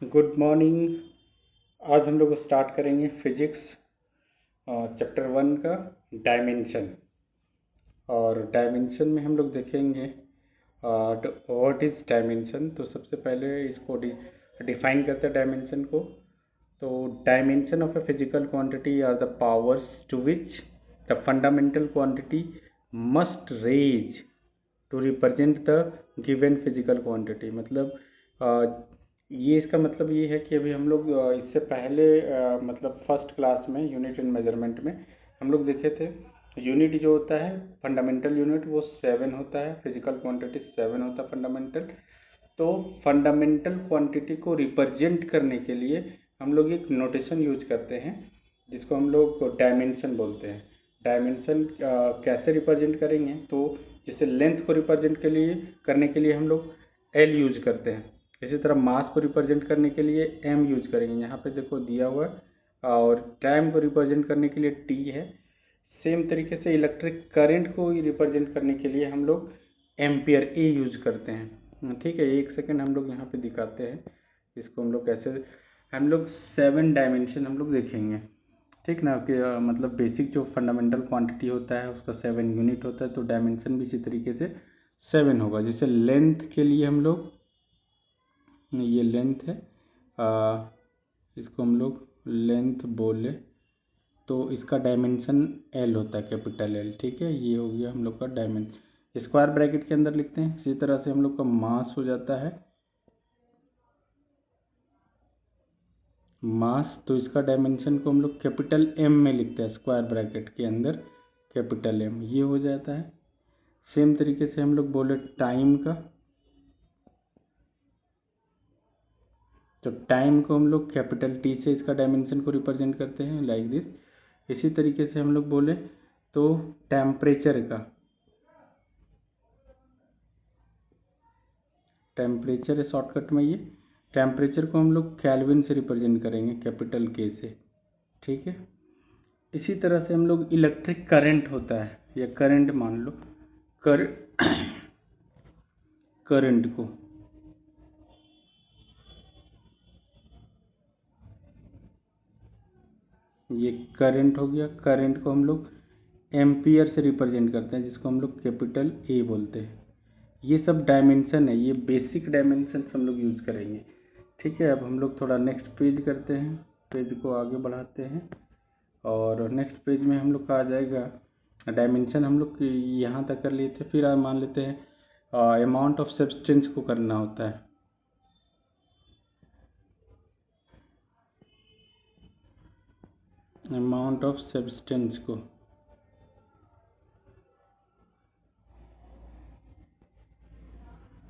Good morning. आज हम लोग स्टार्ट करेंगे फिजिक्स चैप्टर 1 का डायमेंशन। और डायमेंशन में हम लोग देखेंगे व्हाट इज डायमेंशन। तो सबसे पहले इसको डिफाइन करते हैं डायमेंशन को। तो dimension of a physical quantity are the powers to which the fundamental quantity must raise to represent the given physical quantity. मतलब ये इसका मतलब ये है कि अभी हम लोग इससे पहले मतलब फर्स्ट क्लास में यूनिट एंड मेजरमेंट में हम लोग देखे थे। यूनिट जो होता है फंडामेंटल यूनिट वो 7 होता है, फिजिकल क्वांटिटी 7 होता है फंडामेंटल। तो फंडामेंटल क्वांटिटी को रिप्रेजेंट करने के लिए हम लोग एक नोटेशन यूज करते हैं जिसको हम लोग डायमेंशन बोलते हैं। डायमेंशन कैसे रिप्रेजेंट करेंगे, तो जैसे लेंथ को रिप्रेजेंट करने के लिए हम लोग एल यूज करते हैं। इसी तरह मास को रिप्रेजेंट करने के लिए एम यूज करेंगे, यहाँ पे देखो दिया हुआ है। और टाइम को रिप्रेजेंट करने के लिए टी है। सेम तरीके से इलेक्ट्रिक करंट को रिप्रेजेंट करने के लिए हम लोग एम्पियर ए यूज करते हैं। ठीक है, एक सेकेंड हम लोग यहाँ पे दिखाते हैं इसको हम लोग कैसे। हम लोग 7 डायमेंशन हम लोग देखेंगे, ठीक ना। कि मतलब बेसिक जो फंडामेंटल क्वांटिटी होता है उसका 7 यूनिट होता है, तो डायमेंशन भी इसी तरीके से 7 होगा। जैसे लेंथ के लिए हम लोग, ये लेंथ है, इसको हम लोग लेंथ बोले तो इसका डायमेंशन एल होता है, कैपिटल एल। ठीक है, ये हो गया हम लोग का डायमेंशन। स्क्वायर ब्रैकेट के अंदर लिखते हैं। इसी तरह से हम लोग का मास हो जाता है मास, तो इसका डायमेंशन को हम लोग कैपिटल एम में लिखते हैं, स्क्वायर ब्रैकेट के अंदर कैपिटल एम, ये हो जाता है। सेम तरीके से हम लोग बोले टाइम का, तो टाइम को हम लोग कैपिटल टी से इसका डायमेंशन को रिप्रेजेंट करते हैं, लाइक दिस। इसी तरीके से हम लोग बोले तो टेम्परेचर का, टेम्परेचर है शॉर्टकट में, ये टेम्परेचर को हम लोग केल्विन से रिप्रेजेंट करेंगे, कैपिटल के से। ठीक है, इसी तरह से हम लोग इलेक्ट्रिक करंट होता है या करंट मान लो, कर करंट को ये करंट हो गया। करंट को हम लोग एम्पियर से रिप्रेजेंट करते हैं, जिसको हम लोग कैपिटल ए बोलते हैं। ये सब डायमेंशन है, ये बेसिक डायमेंशन हम लोग यूज करेंगे। ठीक है, अब हम लोग थोड़ा नेक्स्ट पेज करते हैं, पेज को आगे बढ़ाते हैं। और नेक्स्ट पेज में हम लोग का आ जाएगा डायमेंशन। हम लोग यहाँ तक कर लिए थे, फिर मान लेते हैं अमाउंट ऑफ सब्सटेंस को करना होता है। अमाउंट ऑफ सब्सटेंस को,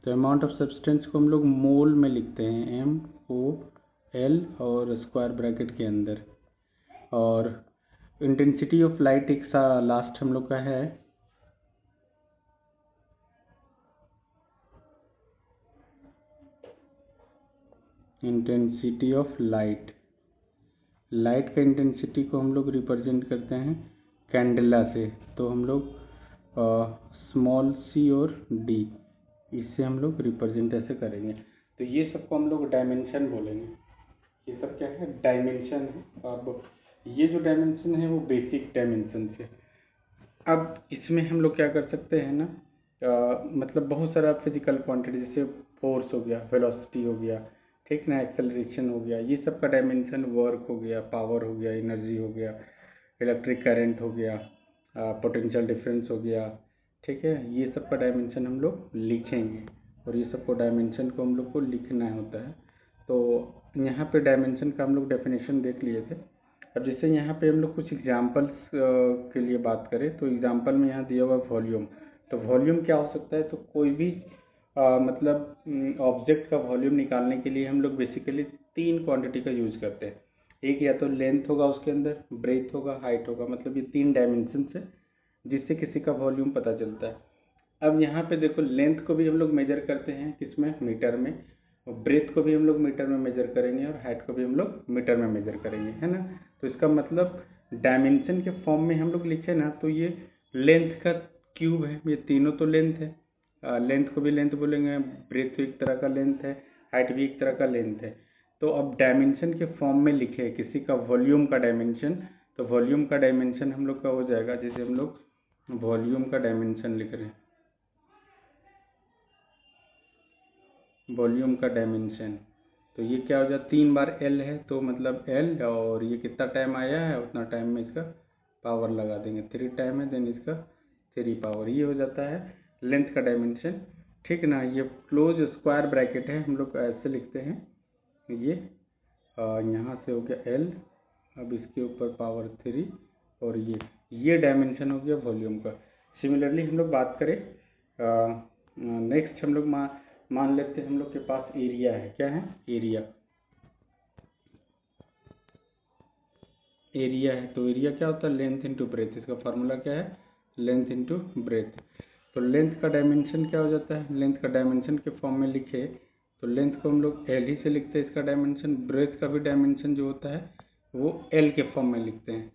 तो अमाउंट ऑफ सब्सटेंस को हम लोग मोल में लिखते हैं, MOL और स्क्वायर ब्रैकेट के अंदर। और इंटेंसिटी ऑफ लाइट एक सा लास्ट हम लोग का है, इंटेंसिटी ऑफ लाइट। लाइट का इंटेंसिटी को हम लोग रिप्रेजेंट करते हैं कैंडेला से, तो हम लोग स्मॉल c और d, इससे हम लोग रिप्रेजेंट ऐसे करेंगे। तो ये सबको हम लोग डायमेंशन बोलेंगे। ये सब क्या है, डायमेंशन है। अब ये जो डायमेंशन है वो बेसिक डायमेंशन है। अब इसमें हम लोग क्या कर सकते हैं ना, मतलब बहुत सारा फिजिकल क्वांटिटी, जैसे फोर्स हो गया, वेलोसिटी हो गया, ठीक ना, एक्सेलरेशन हो गया, ये सब का डायमेंशन वर्क हो गया, पावर हो गया, एनर्जी हो गया, इलेक्ट्रिक करंट हो गया, पोटेंशियल डिफरेंस हो गया। ठीक है, ये सब का डायमेंशन हम लोग लिखेंगे और ये सबको डायमेंशन को हम लोग को लिखना होता है। तो यहाँ पे डायमेंशन का हम लोग डेफिनेशन देख लिए थे। अब जैसे यहाँ पे हम लोग कुछ एग्जांपल्स के लिए बात करें, तो एग्जांपल में यहाँ दिया हुआ वॉल्यूम। तो वॉल्यूम क्या हो सकता है, तो कोई भी मतलब ऑब्जेक्ट का वॉल्यूम निकालने के लिए हम लोग बेसिकली 3 क्वांटिटी का यूज करते हैं। एक या तो लेंथ होगा, उसके अंदर ब्रेथ होगा, हाइट होगा, मतलब ये 3 डायमेंशन है जिससे किसी का वॉल्यूम पता चलता है। अब यहाँ पे देखो, लेंथ को भी हम लोग मेजर करते हैं किसमें, मीटर में। और ब्रेथ को भी हम लोग मीटर में मेजर करेंगे और हाइट को भी हम लोग मीटर में मेजर करेंगे, है ना। तो इसका मतलब डायमेंशन के फॉर्म में हम लोग लिखे ना, तो ये लेंथ का क्यूब है, ये तीनों तो लेंथ है। लेंथ को भी लेंथ बोलेंगे, ब्रेथ तो एक तरह का लेंथ है, हाइट भी एक तरह का लेंथ है। तो अब डायमेंशन के फॉर्म में लिखे किसी का वॉल्यूम का डायमेंशन, तो वॉल्यूम का डायमेंशन हम लोग का हो जाएगा, जैसे हम लोग वॉल्यूम का डायमेंशन लिख रहे हैं, वॉल्यूम का डायमेंशन, तो ये क्या हो जाए 3 बार एल है, तो मतलब एल, और ये कितना टाइम आया है उतना टाइम में इसका पावर लगा देंगे, 3 टाइम है देन इसका 3 पावर, ये हो जाता है लेंथ का डायमेंशन। ठीक ना, ये क्लोज स्क्वायर ब्रैकेट है, हम लोग ऐसे लिखते हैं, ये यहाँ से हो गया एल, अब इसके ऊपर पावर 3, और ये डायमेंशन हो गया वॉल्यूम का। सिमिलरली हम लोग बात करें, नेक्स्ट हम लोग मान लेते हैं हम लोग के पास एरिया है, क्या है एरिया, एरिया है, तो एरिया क्या होता है लेंथ इंटू ब्रेथ, इसका फार्मूला क्या है लेंथ इंटू ब्रेथ। तो लेंथ का डायमेंशन क्या हो जाता है, लेंथ का डायमेंशन के फॉर्म में लिखे तो लेंथ को हम लोग एल ही से लिखते हैं इसका डायमेंशन, ब्रेथ का भी डायमेंशन जो होता है वो एल के फॉर्म में लिखते हैं,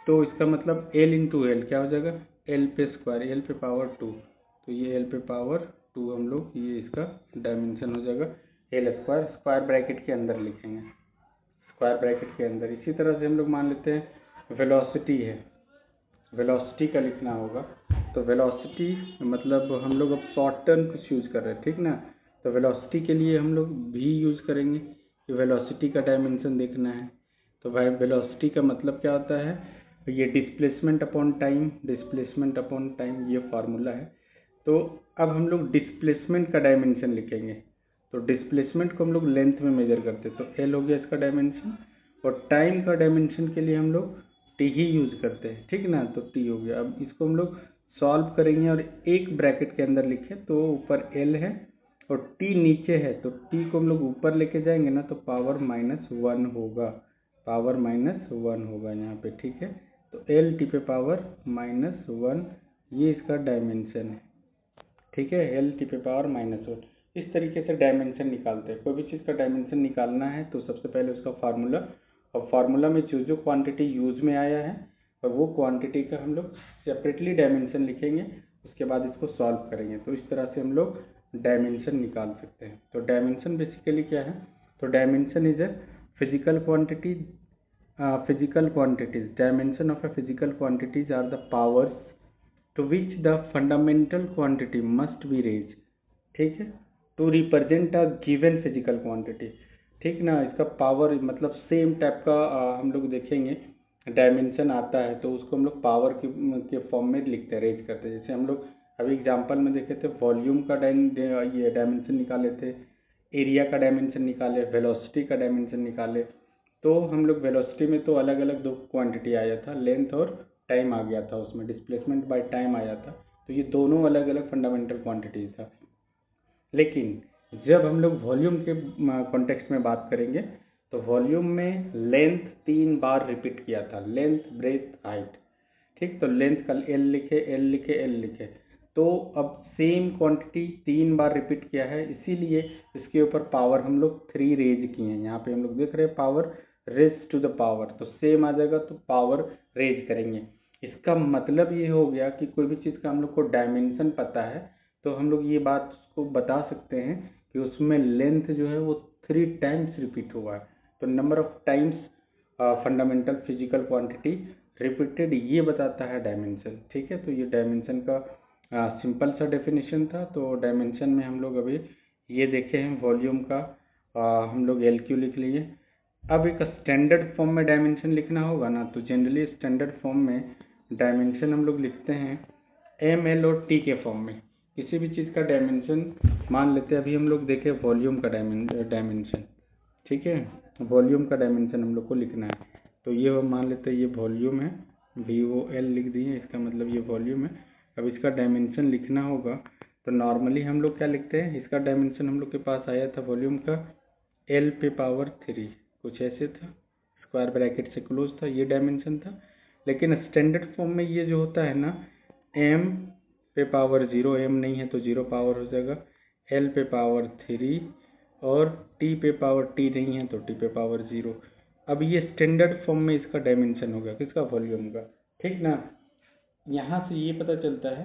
तो इसका मतलब एल इंटू एल क्या हो जाएगा, एल पे स्क्वायर, एल पे पावर 2, तो ये एल पे पावर 2 हम लोग ये इसका डायमेंशन हो जाएगा एल स्क्वायर, स्क्वायर ब्रैकेट के अंदर लिखेंगे, स्क्वायर ब्रैकेट के अंदर। इसी तरह से हम लोग मान लेते हैं वेलोसिटी है, वेलोसिटी का लिखना होगा, तो वेलोसिटी मतलब हम लोग अब शॉर्ट टर्म कुछ यूज़ कर रहे हैं, ठीक ना, तो वेलोसिटी के लिए हम लोग भी यूज़ करेंगे कि वेलोसिटी का डायमेंशन देखना है, तो भाई वेलोसिटी का मतलब क्या होता है, ये displacement upon time, displacement upon time ये फार्मूला है। तो अब हम लोग डिस्प्लेसमेंट का डायमेंशन लिखेंगे, तो डिस्प्लेसमेंट को हम लोग लेंथ में मेजर करते हैं, तो एल हो गया इसका डायमेंशन, और टाइम का डायमेंशन के लिए हम लोग टी ही यूज़ करते हैं, ठीक ना, तो टी हो गया। अब इसको हम लोग सॉल्व करेंगे और एक ब्रैकेट के अंदर लिखे, तो ऊपर एल है और टी नीचे है, तो टी को हम लोग ऊपर लेके जाएंगे ना, तो पावर -1 होगा, पावर -1 होगा यहाँ पे, ठीक है, तो एल टी पे पावर -1 ये इसका डायमेंशन है, ठीक है, एल टी पे पावर -1। इस तरीके से डायमेंशन निकालते हैं, कोई भी चीज़ का डायमेंशन निकालना है तो सबसे पहले उसका फार्मूला, और फार्मूला में जो जो क्वांटिटी यूज़ में आया है और वो क्वांटिटी का हम लोग सेपरेटली डायमेंशन लिखेंगे, उसके बाद इसको सॉल्व करेंगे, तो इस तरह से हम लोग डायमेंशन निकाल सकते हैं। तो डायमेंशन बेसिकली क्या है, तो dimension is a physical quantity, physical quantities, dimension of a physical quantities are the powers to which the fundamental quantity must be raised, ठीक है, to represent a given physical quantity, ठीक ना, इसका power मतलब same type का हम लोग देखेंगे डायमेंशन आता है तो उसको हम लोग पावर के फॉर्म में लिखते हैं, रेज करते हैं, जैसे हम लोग अभी एग्जांपल में देखे थे वॉल्यूम का ये डायमेंशन निकाले थे, एरिया का डायमेंशन निकाले, वेलोसिटी का डायमेंशन निकाले, तो हम लोग वेलोसिटी में तो अलग अलग 2 क्वांटिटी आया था, लेंथ और टाइम आ गया था, उसमें डिस्प्लेसमेंट बाय टाइम आया था, तो ये दोनों अलग अलग फंडामेंटल क्वांटिटीज था। लेकिन जब हम लोग वॉल्यूम के कॉन्टेक्स्ट में बात करेंगे तो वॉल्यूम में लेंथ 3 बार रिपीट किया था, लेंथ ब्रेथ हाइट, ठीक, तो लेंथ का एल लिखे, एल लिखे, एल लिखे, तो अब सेम क्वांटिटी 3 बार रिपीट किया है, इसीलिए इसके ऊपर पावर हम लोग 3 रेज किए हैं, यहाँ पे हम लोग देख रहे हैं power raise to the power, तो सेम आ जाएगा, तो पावर रेज करेंगे। इसका मतलब ये हो गया कि कोई भी चीज़ का हम लोग को डायमेंशन पता है तो हम लोग ये बात को बता सकते हैं कि उसमें लेंथ जो है वो 3 टाइम्स रिपीट हुआ है, तो number of times fundamental physical quantity repeated ये बताता है डायमेंशन, ठीक है, तो ये डायमेंशन का सिंपल सा डेफिनेशन था। तो डायमेंशन में हम लोग अभी ये देखे हैं वॉल्यूम का, हम लोग एल क्यू लिख लिए। अब एक स्टैंडर्ड फॉर्म में डायमेंशन लिखना होगा ना, तो जनरली स्टैंडर्ड फॉर्म में डायमेंशन हम लोग लिखते हैं एम एल और टी के फॉर्म में, किसी भी चीज़ का डायमेंशन मान लेते हैं, अभी हम लोग देखें वॉल्यूम का डायमेंशन, ठीक है, वॉल्यूम का डायमेंशन हम लोग को लिखना है, तो ये मान लेते हैं ये वॉल्यूम है, VOL लिख दिए, इसका मतलब ये वॉल्यूम है। अब इसका डायमेंशन लिखना होगा तो नॉर्मली हम लोग क्या लिखते हैं, इसका डायमेंशन हम लोग के पास आया था वॉल्यूम का L पे पावर 3, कुछ ऐसे था, स्क्वायर ब्रैकेट से क्लोज था, ये डायमेंशन था। लेकिन स्टैंडर्ड फॉर्म में ये जो होता है ना, M पे पावर 0, M नहीं है तो 0 पावर हो जाएगा, L पे पावर 3 और T पे पावर T नहीं है तो T पे पावर 0। अब ये स्टैंडर्ड फॉर्म में इसका डायमेंशन होगा किसका, वॉल्यूम का, ठीक ना। यहाँ से ये पता चलता है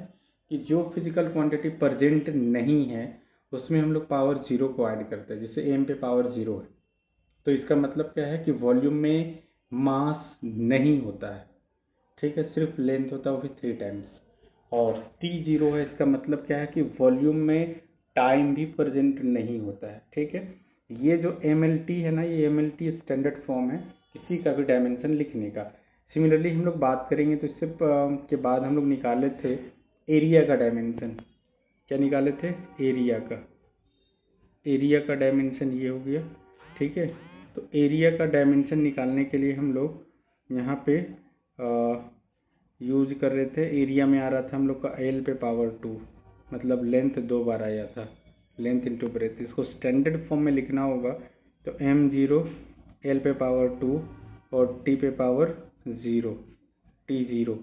कि जो फिजिकल क्वांटिटी प्रेजेंट नहीं है उसमें हम लोग पावर 0 को ऐड करते हैं, जैसे M पे पावर 0 है तो इसका मतलब क्या है कि वॉल्यूम में मास नहीं होता है, ठीक है, सिर्फ लेंथ होता है, वो भी 3 टाइम्स। और T0 है, इसका मतलब क्या है कि वॉल्यूम में टाइम भी प्रेजेंट नहीं होता है, ठीक है। ये जो MLT है ना, ये MLT स्टैंडर्ड फॉर्म है किसी का भी डायमेंशन लिखने का। सिमिलरली हम लोग बात करेंगे तो इससे के बाद हम लोग निकाले थे एरिया का डायमेंशन। क्या निकाले थे? एरिया का। एरिया का डायमेंशन ये हो गया, ठीक है। तो एरिया का डायमेंशन निकालने के लिए हम लोग यहाँ पे यूज कर रहे थे, एरिया में आ रहा था हम लोग का L पे पावर 2, मतलब लेंथ 2 बार आया था, लेंथ इंटू ब्रेथ। इसको स्टैंडर्ड फॉर्म में लिखना होगा तो m0 L पे पावर 2 और T पे पावर 0, T0।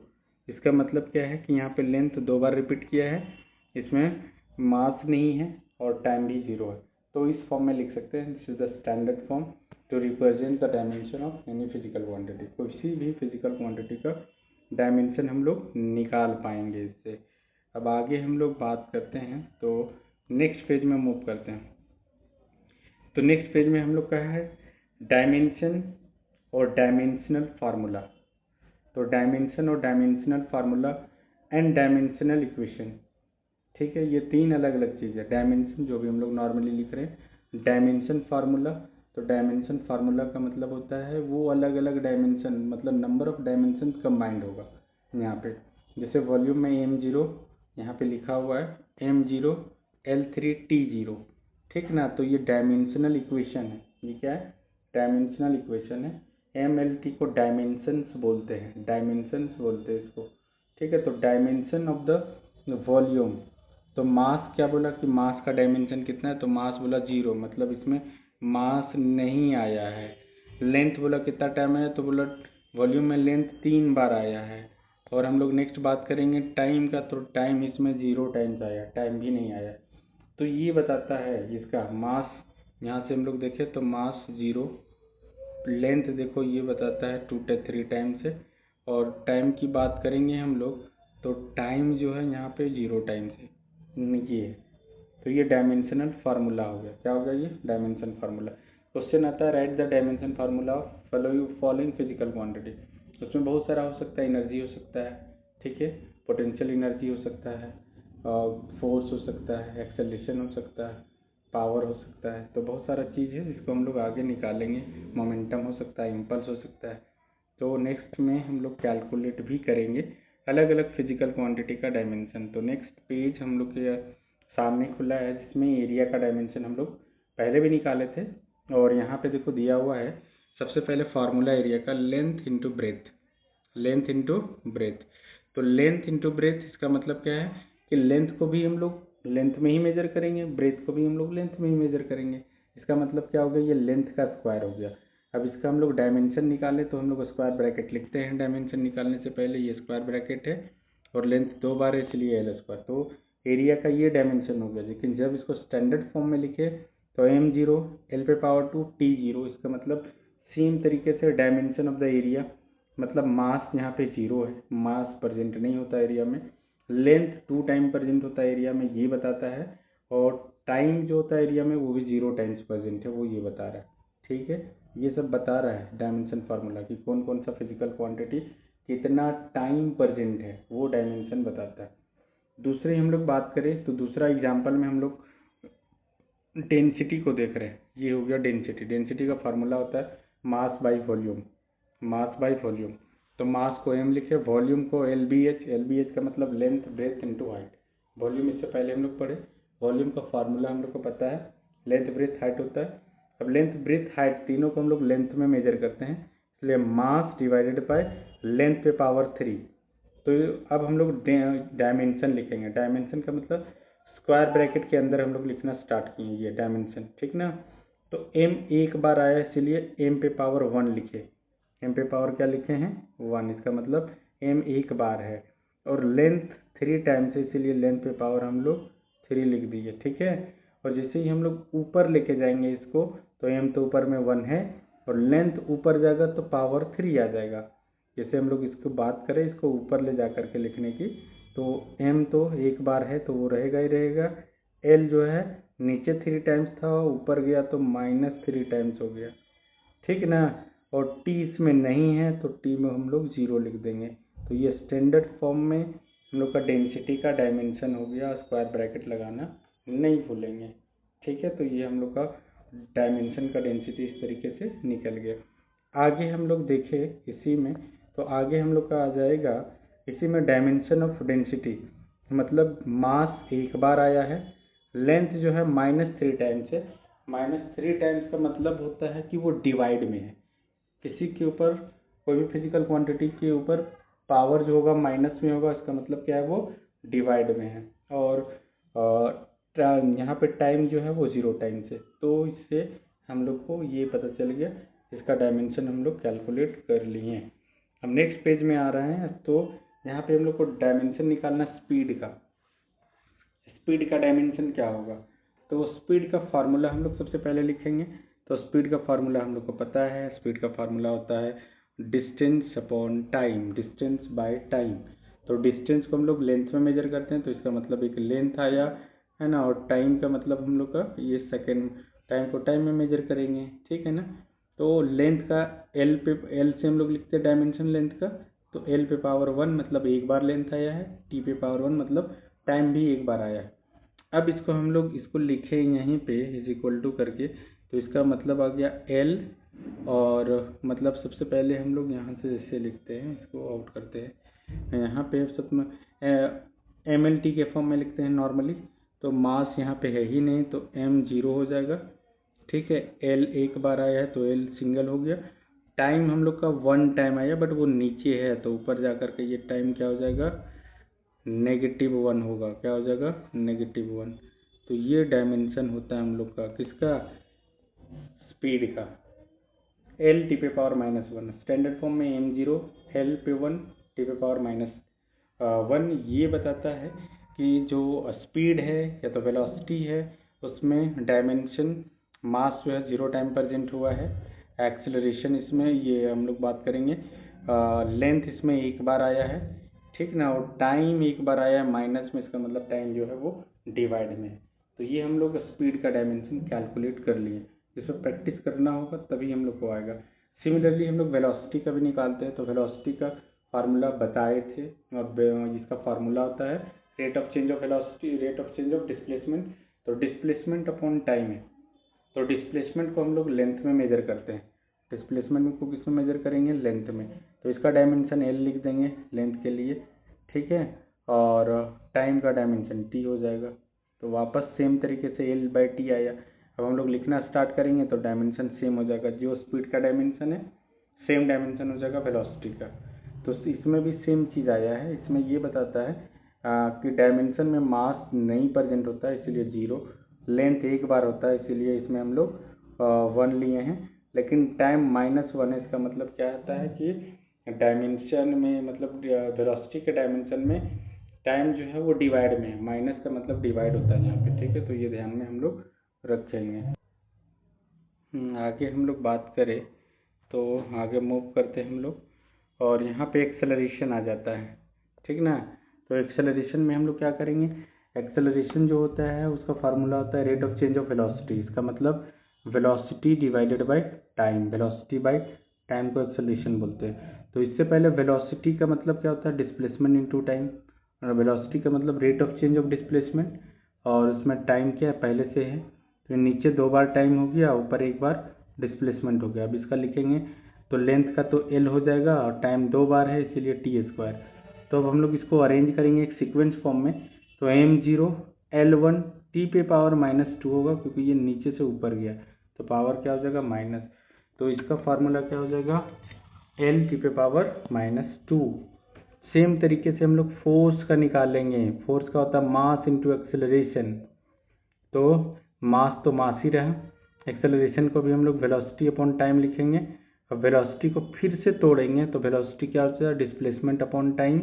इसका मतलब क्या है कि यहाँ पे लेंथ 2 बार रिपीट किया है, इसमें मास नहीं है और टाइम भी 0 है, तो इस फॉर्म में लिख सकते हैं। This is the standard form to represent the dimension of any physical quantity. किसी भी फिजिकल क्वांटिटी का डायमेंशन हम लोग निकाल पाएंगे इससे। अब आगे हम लोग बात करते हैं, तो नेक्स्ट पेज में मूव करते हैं। तो नेक्स्ट पेज में हम लोग का है डायमेंशन और डायमेंशनल फार्मूला। तो डायमेंशन और dimensional formula and dimensional equation, ठीक है, ये 3 अलग अलग चीज़ है। डायमेंशन जो भी हम लोग नॉर्मली लिख रहे हैं, डायमेंशन फार्मूला, तो डायमेंशन फार्मूला का मतलब होता है वो अलग अलग डायमेंशन, मतलब नंबर ऑफ डायमेंशन कंबाइंड होगा यहाँ पे। जैसे वॉल्यूम में m0 यहाँ पे लिखा हुआ है m0 L3 T0, ठीक ना। तो ये डायमेंशनल इक्वेशन है। ये क्या है? डायमेंशनल इक्वेशन है। MLT को डायमेंशंस बोलते हैं, डायमेंशंस बोलते हैं इसको, ठीक है। तो डायमेंशन ऑफ द वॉल्यूम, तो मास क्या बोला कि मास का डायमेंशन कितना है, तो मास बोला 0, मतलब इसमें मास नहीं आया है। लेंथ बोला कितना टाइम आया, तो बोला वॉल्यूम में लेंथ 3 बार आया है। और हम लोग नेक्स्ट बात करेंगे टाइम का, तो टाइम इसमें 0 टाइम्स आया, टाइम भी नहीं आया। तो ये बताता है इसका मास, यहाँ से हम लोग देखें तो मास 0, लेंथ देखो ये बताता है 2 से 3 टाइम्स है। और टाइम की बात करेंगे हम लोग, तो टाइम जो है यहाँ पे 0 टाइम्स है, ये है। तो ये डायमेंशनल फार्मूला हो गया। क्या हो गया? ये डायमेंशन फार्मूला। क्वेश्चन आता है right the dimension formula of following physical quantity. उसमें बहुत सारा हो सकता है, एनर्जी हो सकता है, ठीक है, पोटेंशियल एनर्जी हो सकता है, फोर्स हो सकता है, एक्सेलरेशन हो सकता है, पावर हो सकता है। तो बहुत सारा चीज़ है जिसको हम लोग आगे निकालेंगे। मोमेंटम हो सकता है, इम्पल्स हो सकता है। तो नेक्स्ट में हम लोग कैलकुलेट भी करेंगे अलग अलग फिजिकल क्वांटिटी का डायमेंशन। तो नेक्स्ट पेज हम लोग के सामने खुला है, जिसमें एरिया का डायमेंशन हम लोग पहले भी निकाले थे। और यहाँ पे देखो दिया हुआ है सबसे पहले फार्मूला एरिया का, length into breadth, length into breadth. तो लेंथ इंटू ब्रेथ इसका मतलब क्या है कि लेंथ को भी हम लोग लेंथ में ही मेजर करेंगे, ब्रेथ को भी हम लोग लेंथ में ही मेजर करेंगे। इसका मतलब क्या हो गया? ये लेंथ का स्क्वायर हो गया। अब इसका हम लोग डायमेंशन निकाले तो हम लोग स्क्वायर ब्रैकेट लिखते हैं डायमेंशन निकालने से पहले, ये स्क्वायर ब्रैकेट है और लेंथ 2 बार है इसलिए L स्क्वायर। तो एरिया का ये डायमेंशन हो गया। लेकिन जब इसको स्टैंडर्ड फॉर्म में लिखे तो m0 L पे पावर 2 T0, इसका मतलब सेम तरीके से डायमेंशन ऑफ द एरिया, मतलब मास यहाँ पे 0 है, मास प्रेजेंट नहीं होता एरिया में, लेंथ 2 टाइम प्रेजेंट होता है एरिया में, ये बताता है। और टाइम जो होता है एरिया में वो भी 0 टाइम्स प्रेजेंट है, वो ये बता रहा है, ठीक है। ये सब बता रहा है डायमेंशन फार्मूला कि कौन कौन सा फिजिकल क्वांटिटी कितना टाइम प्रेजेंट है, वो डायमेंशन बताता है। दूसरी हम लोग बात करें तो दूसरा एग्जाम्पल में हम लोग डेंसिटी को देख रहे हैं। ये हो गया डेंसिटी। डेंसिटी का फार्मूला होता है mass by volume, mass by volume. तो मास को m लिखे, वॉल्यूम को LBH, LBH का मतलब length breadth into height. Volume इससे पहले हम लोग पढ़े, वॉल्यूम का फार्मूला हम लोग को पता है, लेंथ ब्रेथ हाइट होता है। अब लेंथ ब्रेथ हाइट तीनों को हम लोग लेंथ में मेजर करते हैं, इसलिए मास डिवाइडेड बाय लेंथ पे पावर 3। तो अब हम लोग डायमेंशन लिखेंगे। डायमेंशन का मतलब स्क्वायर ब्रैकेट के अंदर हम लोग लिखना स्टार्ट किए ये डायमेंशन, ठीक ना। तो m एक बार आया इसलिए m पे पावर 1 लिखे, m पे पावर क्या लिखे हैं? 1, इसका मतलब m एक बार है। और लेंथ 3 टाइम्स है इसलिए लेंथ पे पावर हम लोग 3 लिख दिए, ठीक है। और जैसे ही हम लोग ऊपर लेके जाएंगे इसको, तो m तो ऊपर में 1 है और लेंथ ऊपर जाएगा तो पावर 3 आ जाएगा। जैसे हम लोग इसको बात करें, इसको ऊपर ले जा करके लिखने की, तो m तो एक बार है तो वो रहेगा ही रहेगा। l जो है नीचे 3 टाइम्स था, ऊपर गया तो -3 टाइम्स हो गया, ठीक ना। और टी इसमें नहीं है तो टी में हम लोग 0 लिख देंगे। तो ये स्टैंडर्ड फॉर्म में हम लोग का डेंसिटी का डायमेंशन हो गया, स्क्वायर ब्रैकेट लगाना नहीं भूलेंगे। ठीक है, तो ये हम लोग का डायमेंशन का डेंसिटी इस तरीके से निकल गया। आगे हम लोग देखें इसी में, तो आगे हम लोग का आ जाएगा इसी में डायमेंशन ऑफ डेंसिटी, मतलब मास एक बार आया है, लेंथ जो है -3 टाइम्स है। -3 टाइम्स का मतलब होता है कि वो डिवाइड में है। किसी के ऊपर कोई भी फिजिकल क्वांटिटी के ऊपर पावर जो होगा माइनस में होगा, इसका मतलब क्या है, वो डिवाइड में है। और यहाँ पे टाइम जो है वो 0 टाइम्स है। तो इससे हम लोग को ये पता चल गया, इसका डायमेंशन हम लोग कैलकुलेट कर लिए। हम नेक्स्ट पेज में आ रहे हैं, तो यहाँ पे हम लोग को डायमेंशन निकालना स्पीड का। स्पीड का डायमेंशन क्या होगा, तो स्पीड का फार्मूला हम लोग सबसे पहले लिखेंगे। तो स्पीड का फार्मूला हम लोग को पता है, स्पीड का फार्मूला होता है distance upon time, distance by time. तो डिस्टेंस को हम लोग लेंथ में मेजर करते हैं, तो इसका मतलब एक लेंथ आया है ना, और टाइम का मतलब हम लोग का ये सेकेंड, टाइम को टाइम में मेजर करेंगे। ठीक है ना। तो लेंथ का एल से हम लोग लिखते हैं डायमेंशन लेंथ का। तो एल पे पावर 1 मतलब एक बार लेंथ आया है, टी पे पावर 1 मतलब टाइम भी एक बार आया है। अब इसको हम लोग इसको लिखे यहीं पे इज इक्वल टू करके, तो इसका मतलब आ गया एल, और मतलब सबसे पहले हम लोग यहाँ से जैसे लिखते हैं, इसको आउट करते हैं, यहाँ पे सब में MLT के फॉर्म में लिखते हैं नॉर्मली। तो मास यहाँ पे है ही नहीं, तो M 0 हो जाएगा। ठीक है, L एक बार आया है तो L सिंगल हो गया। टाइम हम लोग का 1 टाइम आया, बट वो नीचे है, तो ऊपर जा कर के ये टाइम क्या हो जाएगा, -1 होगा। क्या हो जाएगा, -1। तो ये डायमेंशन होता है हम लोग का किसका, स्पीड का। एल टी पे पावर -1, स्टैंडर्ड फॉर्म में M0 एल पे 1 टी पे पावर -1 ये बताता है कि जो स्पीड है या तो वेलोसिटी है, उसमें डायमेंशन मास जो है 0 टाइम प्रेजेंट हुआ है। एक्सेलरेशन इसमें ये हम लोग बात करेंगे, लेंथ इसमें एक बार आया है। ठीक ना, और टाइम एक बार आया है माइनस में, इसका मतलब टाइम जो है वो डिवाइड में। तो ये हम लोग स्पीड का डायमेंशन कैलकुलेट कर लिए। इसमें प्रैक्टिस करना होगा तभी हम लोग को आएगा। सिमिलरली हम लोग वेलोसिटी का भी निकालते हैं, तो वेलोसिटी का फार्मूला बताए थे, और इसका फार्मूला होता है rate of change of velocity, rate of change of displacement. तो डिस्प्लेसमेंट अपॉन टाइम है, तो डिस्प्लेसमेंट को हम लोग लेंथ में मेजर करते हैं। डिस्प्लेसमेंट को किस में मेजर करेंगे, लेंथ में। तो इसका डायमेंशन एल लिख देंगे लेंथ के लिए। ठीक है, और टाइम का डायमेंशन टी हो जाएगा। तो वापस सेम तरीके से एल बाई टी आया। अब हम लोग लिखना स्टार्ट करेंगे तो डायमेंशन सेम हो जाएगा, जो स्पीड का डायमेंशन है सेम डायमेंशन हो जाएगा वेलोसिटी का। तो इसमें भी सेम चीज़ आया है। इसमें ये बताता है कि डायमेंशन में मास नहीं प्रेजेंट होता है, इसलिए 0, लेंथ एक बार होता है, इसीलिए इसमें हम लोग 1 लिए हैं। लेकिन टाइम -1 है, इसका मतलब क्या होता है कि डायमेंशन में, मतलब वेलोसिटी के डायमेंशन में टाइम जो है वो डिवाइड में है, माइनस का मतलब डिवाइड होता है यहाँ पे। ठीक है, तो ये ध्यान में हम लोग रखेंगे। आगे हम लोग बात करें तो आगे मूव करते हैं हम लोग, और यहाँ पे एक्सेलरेशन आ जाता है। ठीक ना। तो एक्सेलरेशन में हम लोग क्या करेंगे, एक्सेलरेशन जो होता है उसका फार्मूला होता है rate of change of velocity. इसका मतलब velocity divided by time, velocity by time को एक्सेलरेशन बोलते हैं। तो इससे पहले वेलोसिटी का मतलब क्या होता है, डिस्प्लेसमेंट इनटू टाइम। और वेलोसिटी का मतलब rate of change of displacement, और उसमें टाइम क्या है पहले से है, तो नीचे 2 बार टाइम हो गया, ऊपर एक बार डिस्प्लेसमेंट हो गया। अब इसका लिखेंगे तो लेंथ का तो एल हो जाएगा, और टाइम 2 बार है इसीलिए टी स्क्वायर। तो अब हम लोग इसको अरेंज करेंगे एक सीक्वेंस फॉर्म में। तो M0 L1 टी पे पावर -2 होगा, क्योंकि ये नीचे से ऊपर गया, तो पावर क्या हो जाएगा, माइनस। तो इसका फार्मूला क्या हो जाएगा, एल टी पे पावर -2। सेम तरीके से हम लोग फोर्स का निकालेंगे। फोर्स का होता है मास इंटू एक्सेलरेशन। तो मास तो मास ही रहा, एक्सेलरेशन को भी हम लोग वेलोसिटी अपॉन टाइम लिखेंगे। अब वेलोसिटी को फिर से तोड़ेंगे, तो वेलोसिटी क्या होता है, डिस्प्लेसमेंट अपॉन टाइम,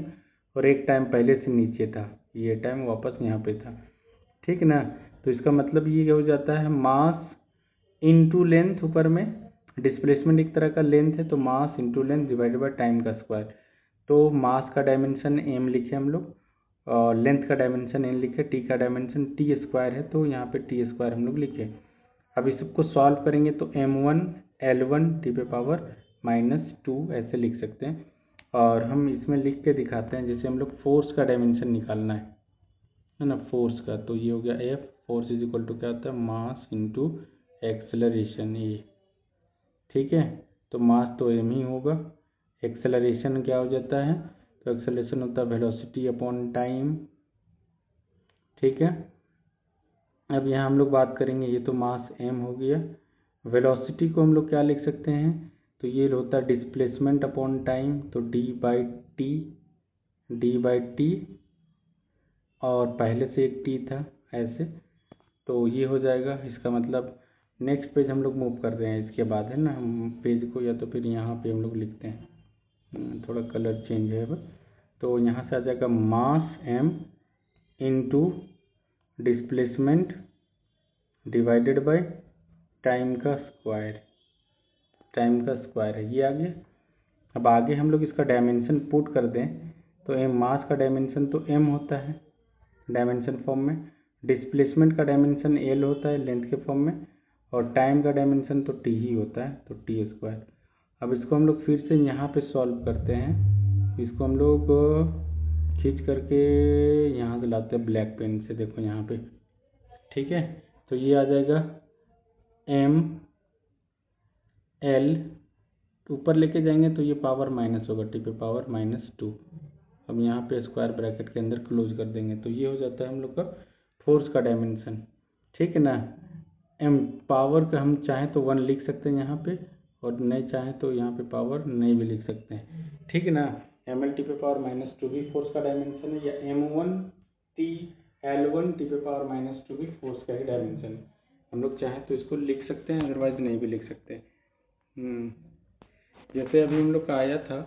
और एक टाइम पहले से नीचे था, ये टाइम वापस यहाँ पे था। ठीक ना। तो इसका मतलब ये हो जाता है मास इंटू लेंथ, ऊपर में डिस्प्लेसमेंट एक तरह का लेंथ है, तो mass into length divided by time का स्क्वायर। तो मास का डायमेंशन m लिखे हम लोग, और लेंथ का डायमेंशन n लिखे, टी का डायमेंशन टी स्क्वायर है, तो यहाँ पे टी स्क्वायर हम लोग लिखे। अब इस सबको सॉल्व करेंगे तो m1 L1 T⁻⁻2 ऐसे लिख सकते हैं। और हम इसमें लिख के दिखाते हैं, जैसे हम लोग फोर्स का डायमेंशन निकालना है ना, फोर्स का। तो ये हो गया F, force is equal to क्या होता है, मास इंटू एक्सेलरेशन ए। ठीक है, तो मास तो m ही होगा, एक्सेलरेशन क्या हो जाता है, तो एक्सेलरेशन होता है वेलोसिटी अपॉन टाइम। ठीक है, अब यहाँ हम लोग बात करेंगे, ये तो मास m हो गया। वेलोसिटी को हम लोग क्या लिख सकते हैं, तो ये होता है डिस्प्लेसमेंट अपॉन टाइम, तो d/t, और पहले से एक t था ऐसे, तो ये हो जाएगा। इसका मतलब नेक्स्ट पेज हम लोग मूव कर रहे हैं, इसके बाद है ना, हम पेज को या तो फिर यहाँ पे हम लोग लिखते हैं, थोड़ा कलर चेंज है अब। तो यहाँ से आ जाएगा मास m into displacement divided by time का स्क्वायर, है, ये आ गया। अब आगे हम लोग इसका डायमेंशन पुट कर दें, तो मास का डायमेंशन तो m होता है डायमेंशन फॉर्म में, डिस्प्लेसमेंट का डायमेंशन l होता है लेंथ के फॉर्म में, और टाइम का डायमेंशन तो t ही होता है, तो t²। अब इसको हम लोग फिर से यहाँ पे सॉल्व करते हैं, इसको हम लोग खींच करके यहाँ से लाते हैं ब्लैक पेन से, देखो यहाँ पे। ठीक है, तो ये आ जाएगा m l, ऊपर लेके जाएंगे तो ये पावर माइनस होगा, t⁻⁻²। अब यहाँ पे स्क्वायर ब्रैकेट के अंदर क्लोज कर देंगे, तो ये हो जाता है हम लोग का फोर्स का डायमेंशन। ठीक है ना, m पावर का हम चाहें तो 1 लिख सकते हैं यहाँ पे, और नहीं चाहें तो यहाँ पे पावर नहीं भी लिख सकते हैं। ठीक है ना, ml⁻²² भी फोर्स का डायमेंशन है, या m1L1 भी फोर्स का ही डायमेंशन है। हम लोग चाहें तो इसको लिख सकते हैं, अदरवाइज नहीं भी लिख सकते। जैसे अभी हम लोग का आया था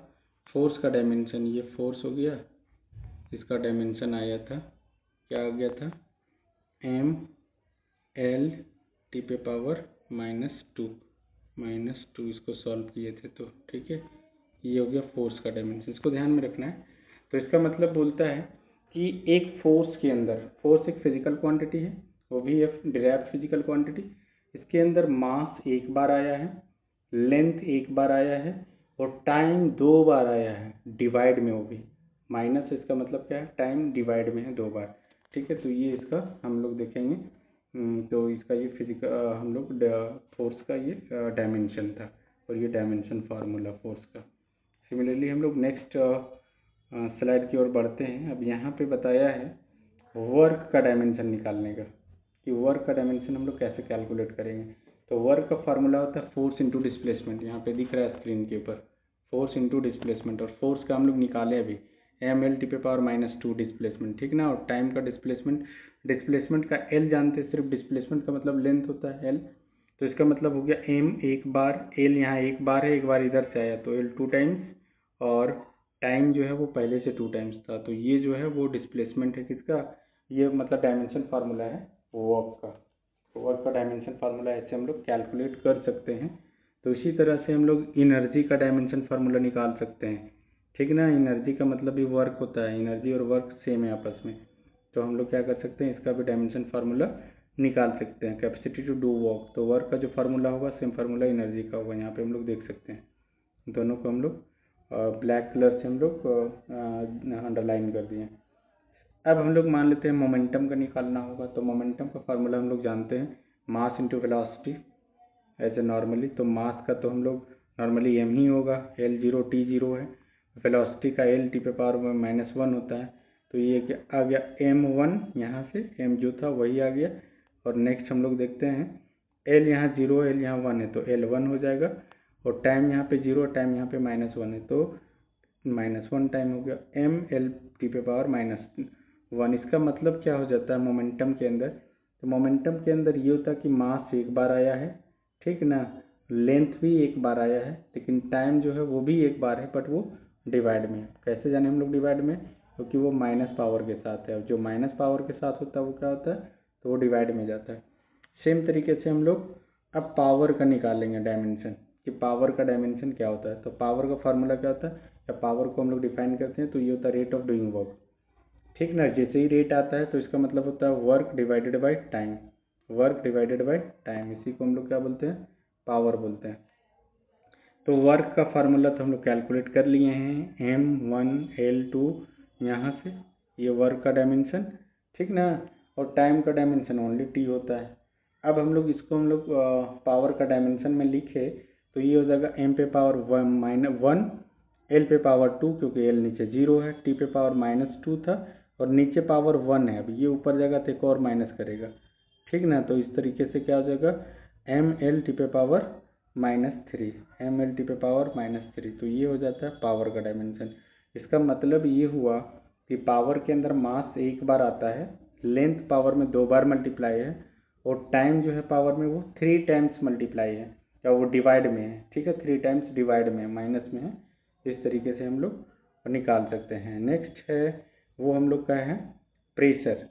फोर्स का डायमेंशन, ये फोर्स हो गया, इसका डायमेंशन आया था, क्या आ गया था, mL⁻², इसको सॉल्व किए थे तो। ठीक है, ये हो गया फोर्स का डायमेंशन, इसको ध्यान में रखना है। तो इसका मतलब बोलता है कि एक फोर्स के अंदर, फोर्स एक फिजिकल क्वांटिटी है, वो भी एक डिराइव्ड फिजिकल क्वांटिटी, इसके अंदर मास एक बार आया है, लेंथ एक बार आया है, और टाइम 2 बार आया है, डिवाइड में, वो भी माइनस। इसका मतलब क्या है, टाइम डिवाइड में है 2 बार। ठीक है, तो ये इसका हम लोग देखेंगे। तो इसका ये फिजिकल हम लोग फोर्स का ये डायमेंशन था, और ये डायमेंशन फार्मूला फोर्स का। सिमिलरली हम लोग नेक्स्ट स्लाइड की ओर बढ़ते हैं। अब यहाँ पे बताया है वर्क का डायमेंशन निकालने का, कि वर्क का डायमेंशन हम लोग कैसे कैलकुलेट करेंगे। तो वर्क का फार्मूला होता है फोर्स इंटू डिस्प्लेसमेंट, यहाँ पे दिख रहा है स्क्रीन के ऊपर, फोर्स इंटू डिस्प्लेसमेंट। और फोर्स का हम लोग निकाले अभी mL⁻², डिस्प्लेसमेंट। ठीक ना, और टाइम का डिस्प्लेसमेंट का L जानते हैं, सिर्फ डिस्प्लेसमेंट का मतलब लेंथ होता है L। तो इसका मतलब हो गया m एक बार, L यहाँ एक बार है, एक बार इधर से आया तो L 2 टाइम्स, और टाइम जो है वो पहले से 2 टाइम्स था, तो ये जो है वो डिस्प्लेसमेंट है किसका, ये मतलब डायमेंशन फार्मूला है वर्क का। वर्क का डायमेंशन फार्मूला ऐसे हम लोग कैलकुलेट कर सकते हैं। तो इसी तरह से हम लोग एनर्जी का डायमेंशन फार्मूला निकाल सकते हैं। ठीक ना, एनर्जी का मतलब भी वर्क होता है, एनर्जी और वर्क सेम है आपस में। तो हम लोग क्या कर सकते हैं, इसका भी डायमेंशन फार्मूला निकाल सकते हैं, कैपेसिटी टू डू वर्क। तो वर्क का जो फार्मूला होगा सेम फार्मूला एनर्जी का होगा, यहाँ पे हम लोग देख सकते हैं। दोनों को हम लोग ब्लैक कलर से हम लोग अंडरलाइन कर दिए। अब हम लोग मान लेते हैं मोमेंटम का निकालना होगा। तो मोमेंटम का फार्मूला हम लोग जानते हैं, मास इंटू वेलोसिटी ऐसे नॉर्मली। तो मास का तो हम लोग नॉर्मली m ही होगा, L0 T0 है, वेलोसिटी का L⁻⁻1 होता है। तो ये क्या आ गया, m1, यहाँ से m जो था वही आ गया। और नेक्स्ट हम लोग देखते हैं, L यहाँ 0 है, L यहाँ 1 है, तो L1 हो जाएगा, और टाइम यहाँ पे 0, टाइम यहाँ पे -1 है, तो -1 टाइम हो गया mL⁻⁻1। इसका मतलब क्या हो जाता है मोमेंटम के अंदर, तो मोमेंटम के अंदर ये होता है कि मास एक बार आया है, ठीक ना, लेंथ भी एक बार आया है, लेकिन टाइम जो है वो भी एक बार है, बट वो डिवाइड में है। कैसे जाने हम लोग डिवाइड में, क्योंकि वो माइनस पावर के साथ है, और जो माइनस पावर के साथ होता है वो क्या होता है, तो वो डिवाइड में जाता है। सेम तरीके से हम लोग अब पावर का निकालेंगे डायमेंशन, कि पावर का डायमेंशन क्या होता है। तो पावर का फार्मूला क्या होता है, या पावर को हम लोग डिफाइन करते हैं, तो ये होता है रेट ऑफ डूइंग वर्क। ठीक ना, जैसे ही रेट आता है तो इसका मतलब होता है work divided by time, work divided by time, इसी को हम लोग क्या बोलते हैं, पावर बोलते हैं। तो वर्क का फार्मूला तो हम लोग कैलकुलेट कर लिए हैं, M1L2 यहाँ से, ये वर्क का डायमेंशन, ठीक ना। और टाइम का डायमेंशन ओनली टी होता है। अब हम लोग इसको पावर का डायमेंशन में लिखे तो ये हो जाएगा m पे पावर 1, l पे पावर 2, क्योंकि l नीचे 0 है, t पे पावर -2 था और नीचे पावर 1 है। अब ये ऊपर जाएगा तो एक और माइनस करेगा, ठीक ना। तो इस तरीके से क्या हो जाएगा, ml t पे पावर -3, ml t पे पावर -3। तो ये हो जाता है पावर का डायमेंशन। इसका मतलब ये हुआ कि पावर के अंदर मास एक बार आता है, लेंथ पावर में 2 बार मल्टीप्लाई है, और टाइम जो है पावर में वो 3 टाइम्स मल्टीप्लाई है, या वो डिवाइड में है, ठीक है, 3 टाइम्स डिवाइड में है, माइनस में है। इस तरीके से हम लोग निकाल सकते हैं। नेक्स्ट है वो हम लोग का है प्रेशर।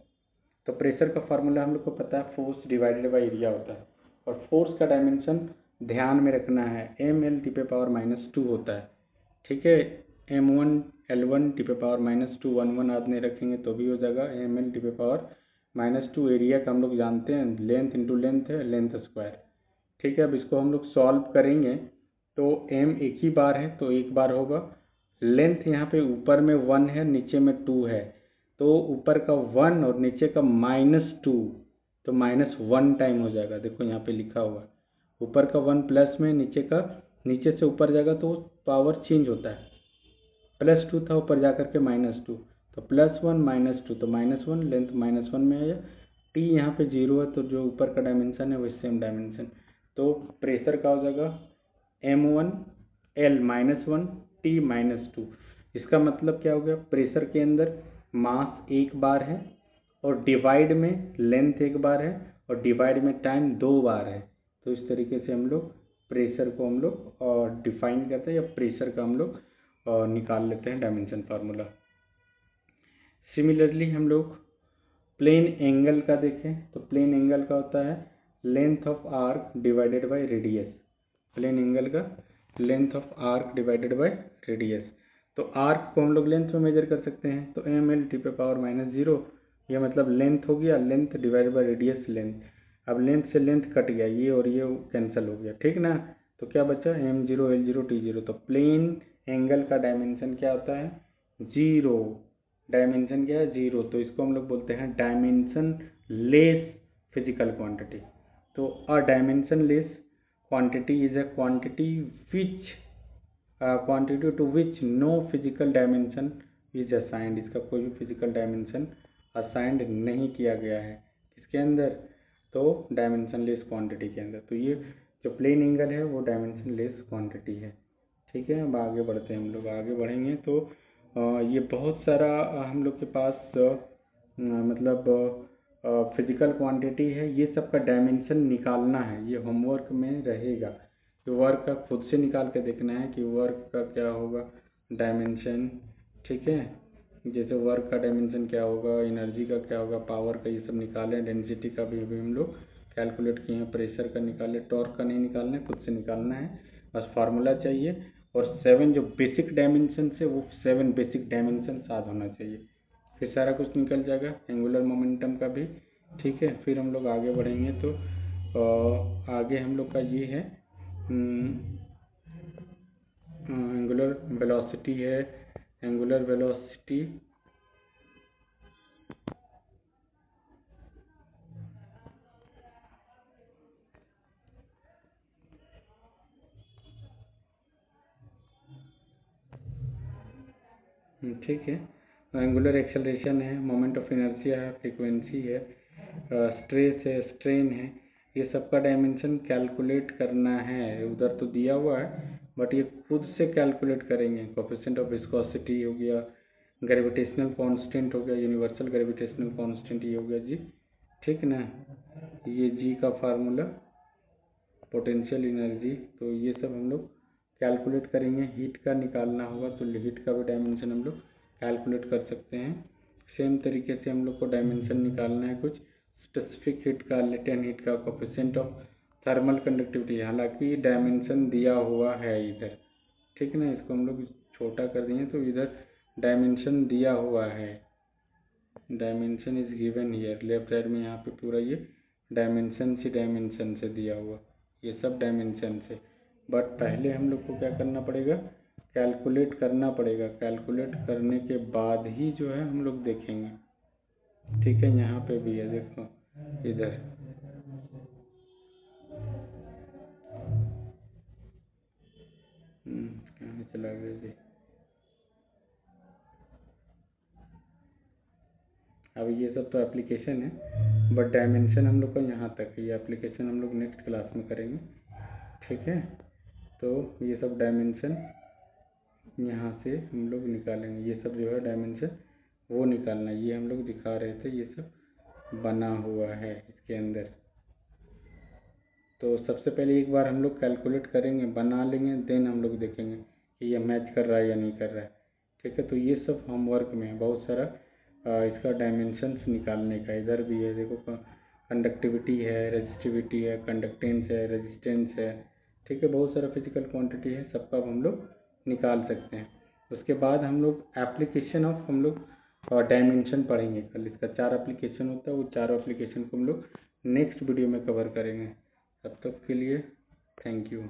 तो प्रेशर का फार्मूला हम लोग को पता है, फोर्स डिवाइडेड बाई एरिया होता है। और फोर्स का डायमेंशन ध्यान में रखना है, ml t पे पावर -2 होता है, ठीक है। m1l1 t पे पावर -2, 1 1 आप नहीं रखेंगे तो भी हो जाएगा ml t पे पावर -2। एरिया का हम लोग जानते हैं, लेंथ इंटू लेंथ है, लेंथ स्क्वायर, ठीक है। अब इसको हम लोग सॉल्व करेंगे तो m एक ही बार है तो एक बार होगा, लेंथ यहाँ पे ऊपर में 1 है, नीचे में 2 है, तो ऊपर का 1 और नीचे का -2, तो -1 टाइम हो जाएगा। देखो यहाँ पे लिखा हुआ, ऊपर का 1 प्लस में, नीचे से ऊपर जाएगा तो पावर चेंज होता है, +2 था ऊपर जा करके -2, तो +1 -2 तो -1, लेंथ -1 में है। टी यहाँ पे 0 है तो जो ऊपर का डायमेंशन है वही सेम डायमेंशन। तो प्रेशर का हो जाएगा m1 l -1 t -2। इसका मतलब क्या हो गया, प्रेशर के अंदर मास एक बार है और डिवाइड में लेंथ एक बार है और डिवाइड में टाइम 2 बार है। तो इस तरीके से हम लोग प्रेशर को हम लोग डिफाइन करते हैं, या प्रेशर का हम लोग निकाल लेते हैं डायमेंशन फार्मूला। सिमिलरली हम लोग प्लेन एंगल का देखें तो प्लेन एंगल का होता है length of arc divided by radius. Plane angle का length of arc divided by radius. तो आर्क को हम लोग लेंथ में मेजर कर सकते हैं, तो ml t पे पावर -0, यह मतलब लेंथ हो गया, length divided by radius length. अब लेंथ से लेंथ कट गया, ये और ये कैंसिल हो गया, ठीक ना। तो क्या बचा, m0 l0 t0। तो प्लेन एंगल का डायमेंशन क्या होता है, 0। डायमेंशन क्या है, 0। तो इसको हम लोग बोलते हैं डायमेंशन लेस फिजिकल क्वांटिटी। तो a dimensionless quantity is a quantity which quantity to which no physical dimension is assigned. इसका कोई भी फिजिकल डायमेंशन असाइंड नहीं किया गया है इसके अंदर, तो डायमेंशन लेस क्वांटिटी के अंदर। तो ये जो प्लेन एंगल है वो डायमेंशन लेस क्वांटिटी है, ठीक है। अब आगे बढ़ते हैं, हम लोग आगे बढ़ेंगे तो ये बहुत सारा हम लोग के पास मतलब फिजिकल क्वांटिटी है, ये सब का डायमेंशन निकालना है, ये होमवर्क में रहेगा। कि वर्क का खुद से निकाल के देखना है कि वर्क का क्या होगा डायमेंशन, ठीक है। जैसे वर्क का डायमेंशन क्या होगा, एनर्जी का क्या होगा, पावर का, ये सब निकालें। डेंसिटी का भी अभी हम लोग कैलकुलेट किए हैं, प्रेशर का निकाले, टॉर्क का नहीं निकालना है, खुद से निकालना है, बस फार्मूला चाहिए। और 7 जो बेसिक डायमेंशन है वो 7 बेसिक डायमेंशन याद होना चाहिए, फिर सारा कुछ निकल जाएगा, एंगुलर मोमेंटम का भी, ठीक है। फिर हम लोग आगे बढ़ेंगे तो आगे हम लोग का ये है एंगुलर वेलोसिटी है, एंगुलर वेलोसिटी ठीक है। एंगुलर एक्सेलरेशन है, मोमेंट ऑफ इनर्शिया है, फ्रीक्वेंसी है, स्ट्रेस है, स्ट्रेन है, ये सब का डायमेंशन कैलकुलेट करना है। उधर तो दिया हुआ है बट ये खुद से कैलकुलेट करेंगे। कोफिशिएंट ऑफ विस्कोसिटी हो गया, ग्रेविटेशनल कांस्टेंट हो गया, यूनिवर्सल ग्रेविटेशनल कांस्टेंट ये हो गया जी, ठीक ना। ये जी का फार्मूला, पोटेंशियल एनर्जी, तो ये सब हम लोग कैलकुलेट करेंगे। हीट का निकालना होगा तो हीट का भी डायमेंशन हम लोग कैलकुलेट कर सकते हैं। सेम तरीके से हम लोग को डायमेंशन निकालना है कुछ स्पेसिफिक हीट का, लेटेंट हीट का, कोफिशिएंट ऑफ थर्मल कंडक्टिविटी, हालांकि डायमेंशन दिया हुआ है इधर, ठीक है ना। इसको हम लोग छोटा कर देंगे तो इधर डायमेंशन दिया हुआ है, dimension is given here, left side में यहाँ पे पूरा ये डायमेंशन से दिया हुआ, ये सब डायमेंशन से। बट पहले हम लोग को क्या करना पड़ेगा, कैलकुलेट करना पड़ेगा। कैलकुलेट करने के बाद ही जो है हम लोग देखेंगे। ठीक है, यहाँ पे भी है, देखो इधर कहाँ चला गया जी। अब ये सब तो एप्लीकेशन है, बट डायमेंशन हम लोग का यहाँ तक है। ये एप्लीकेशन हम लोग नेक्स्ट क्लास में करेंगे। ठीक है, तो ये सब डायमेंशन यहाँ से हम लोग निकालेंगे। ये सब जो है डायमेंशन वो निकालना, ये हम लोग दिखा रहे थे, ये सब बना हुआ है इसके अंदर। तो सबसे पहले एक बार हम लोग कैलकुलेट करेंगे, बना लेंगे, देन हम लोग देखेंगे कि ये मैच कर रहा है या नहीं कर रहा है। ठीक है, तो ये सब होमवर्क में है, बहुत सारा इसका डायमेंशंस निकालने का। इधर भी है, देखो कंडक्टिविटी है, रेजिस्टिविटी है, कंडक्टेंस है, रेजिस्टेंस है। ठीक है, बहुत सारा फिजिकल क्वांटिटी है, सबका अब हम लोग निकाल सकते हैं। उसके बाद हम लोग एप्लीकेशन ऑफ हम लोग डायमेंशन पढ़ेंगे कल। इसका 4 एप्लीकेशन होता है, वो 4 एप्लीकेशन को हम लोग नेक्स्ट वीडियो में कवर करेंगे। तब तक के लिए थैंक यू।